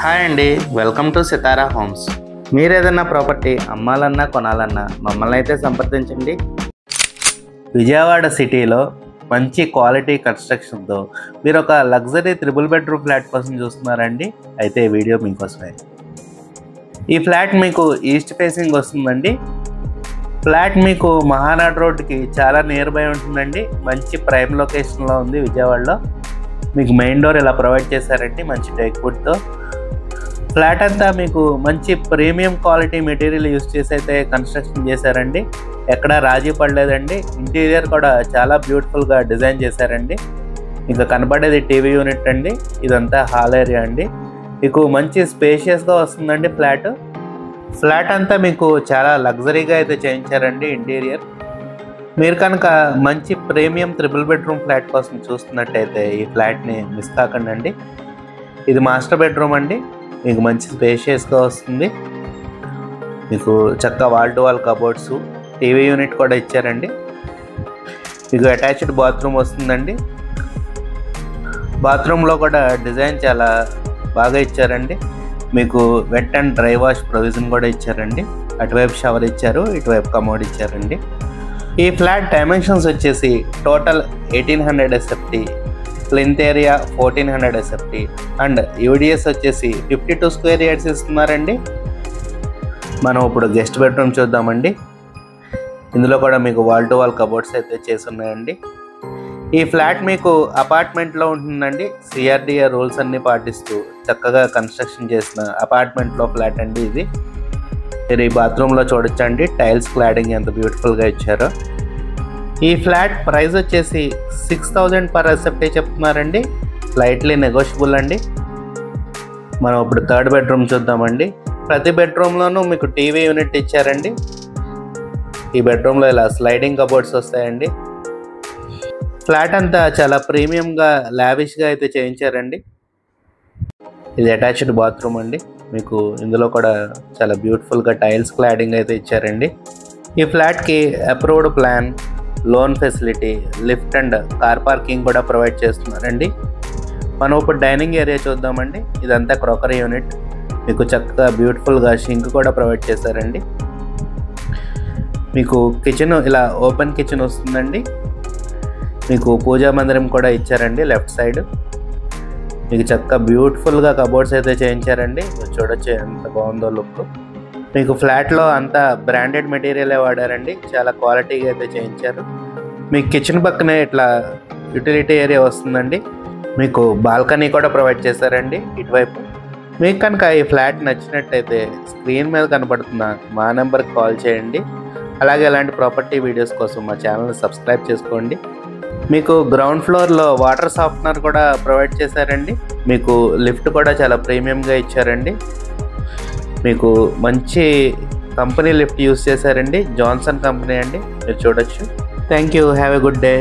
Hi అండి, welcome to Sitara homes. మీరు ఏదైనా ప్రాపర్టీ అమ్మాలన్నా కొనాలన్నా మమ్మల్ని అయితే సంప్రదించండి. విజయవాడ సిటీలో మంచి క్వాలిటీ కన్స్ట్రక్షన్తో మీరు ఒక లగ్జరీ 3 బెడ్రూమ్ ఫ్లాట్ కోసం చూస్తున్నారండి. అయితే ఈ వీడియో మీకోసమే. ఈ ఫ్లాట్ మీకు ఈస్ట్ ఫేసింగ్ వస్తుందండి. ఫ్లాట్ మీకు మహానాడు రోడ్డుకి చాలా నియర్ బై ఉంటుందండి. మంచి ప్రైమ్ లొకేషన్లో ఉంది విజయవాడలో. మీకు మెయిన్ డోర్ ఇలా ప్రొవైడ్ చేశారండి మంచి టేక్ వుడ్తో. ఫ్లాట్ అంతా మీకు మంచి ప్రీమియం క్వాలిటీ మెటీరియల్ యూస్ చేసి అయితే కన్స్ట్రక్షన్ చేశారండి. ఎక్కడ రాజీ పడలేదండి. ఇంటీరియర్ కూడా చాలా బ్యూటిఫుల్గా డిజైన్ చేశారండి. ఇంకా కనబడేది టీవీ యూనిట్ అండి. ఇదంతా హాల్ ఏరియా అండి. మీకు మంచి స్పేషియస్గా వస్తుందండి ఫ్లాట్ అంతా మీకు చాలా లగ్జరీగా అయితే చేయించారండి ఇంటీరియర్. మీరు కనుక మంచి ప్రీమియం 3 బెడ్రూమ్ ఫ్లాట్ కోసం చూస్తున్నట్టయితే ఈ ఫ్లాట్ని మిస్ కాకండి. ఇది మాస్టర్ బెడ్రూమ్ అండి. మీకు మంచి స్పేషియస్గా వస్తుంది. మీకు చక్కగా wall to wall cupboards, TV unit కూడా ఇచ్చారండి. మీకు అటాచ్డ్ బాత్రూమ్ వస్తుందండి. బాత్రూంలో కూడా డిజైన్ చాలా బాగా ఇచ్చారండి. మీకు wet and dry wash provision కూడా ఇచ్చారండి. అటువైపు షవర్ ఇచ్చారు, ఇటువైపు కమోడ్ ఇచ్చారండి. ఈ ఫ్లాట్ డైమెన్షన్స్ వచ్చేసి total 1800 SFT, plinth area 1400 SFT and UDS వచ్చేసి 52 స్క్వేర్ యార్డ్స్ ఇస్తున్నారండి. మనం ఇప్పుడు గెస్ట్ బెడ్రూమ్ చూద్దామండి. ఇందులో కూడా మీకు వాల్ టు వాల్ కబోర్డ్స్ అయితే చేసి ఉన్నాయండి. ఈ ఫ్లాట్ మీకు అపార్ట్మెంట్లో ఉంటుందండి. సిఆర్డిఏ రూల్స్ అన్నీ పాటిస్తూ చక్కగా కన్స్ట్రక్షన్ చేసిన అపార్ట్మెంట్లో ఫ్లాట్ అండి ఇది. మీరు ఈ బాత్రూంలో చూడొచ్చండి టైల్స్ క్లాడింగ్ ఎంత బ్యూటిఫుల్గా ఇచ్చారో. ఈ ఫ్లాట్ ప్రైస్ వచ్చేసి 6000 per SFT చెప్తున్నారండి. స్లైట్లీ నెగోషియబుల్ అండి. మనం ఇప్పుడు థర్డ్ బెడ్రూమ్ చూద్దామండి. ప్రతి బెడ్రూమ్లోనూ మీకు టీవీ యూనిట్ ఇచ్చారండి. ఈ బెడ్రూమ్లో ఇలా స్లైడింగ్ కబోర్డ్స్ వస్తాయండి. ఫ్లాట్ అంతా చాలా ప్రీమియంగా లావిష్గా అయితే చేయించారండి. ఇది అటాచ్డ్ బాత్రూమ్ అండి. మీకు ఇందులో కూడా చాలా బ్యూటిఫుల్గా టైల్స్ క్లాడింగ్ అయితే ఇచ్చారండి. ఈ ఫ్లాట్కి approved plan, loan facility, lift and car parking కూడా ప్రొవైడ్ చేస్తున్నారండి. మనం ఇప్పుడు డైనింగ్ ఏరియా చూద్దామండి. ఇదంతా క్రోకరీ యూనిట్. మీకు చక్కగా బ్యూటిఫుల్గా షింక్ కూడా ప్రొవైడ్ చేశారండి. మీకు కిచెన్ ఇలా ఓపెన్ కిచెన్ వస్తుందండి. మీకు పూజా మందిరం కూడా ఇచ్చారండి లెఫ్ట్ సైడ్. మీకు చక్కగా బ్యూటిఫుల్గా కబోర్డ్స్ అయితే చేయించారండి. మీరు చూడొచ్చు ఎంత బాగుందో లుక్. మీకు ఫ్లాట్లో అంతా బ్రాండెడ్ మెటీరియలే వాడారండి. చాలా క్వాలిటీగా అయితే చేయించారు. మీకు కిచెన్ పక్కనే ఇట్లా యూటిలిటీ ఏరియా వస్తుందండి. మీకు బాల్కనీ కూడా ప్రొవైడ్ చేశారండి ఇటువైపు. మీకు కనుక ఈ ఫ్లాట్ నచ్చినట్టయితే స్క్రీన్ మీద కనబడుతున్న మా నెంబర్కి కాల్ చేయండి. అలాగే ఇలాంటి ప్రాపర్టీ వీడియోస్ కోసం మా ఛానల్ని సబ్స్క్రైబ్ చేసుకోండి. మీకు గ్రౌండ్ ఫ్లోర్లో వాటర్ సాఫ్ట్నర్ కూడా ప్రొవైడ్ చేశారండి. మీకు లిఫ్ట్ కూడా చాలా ప్రీమియంగా ఇచ్చారండి. మీకు మంచి కంపెనీ లిఫ్ట్ యూస్ చేశారండి. జాన్సన్ కంపెనీ అండి. మీరు చూడొచ్చు. Thank you. Have a good day.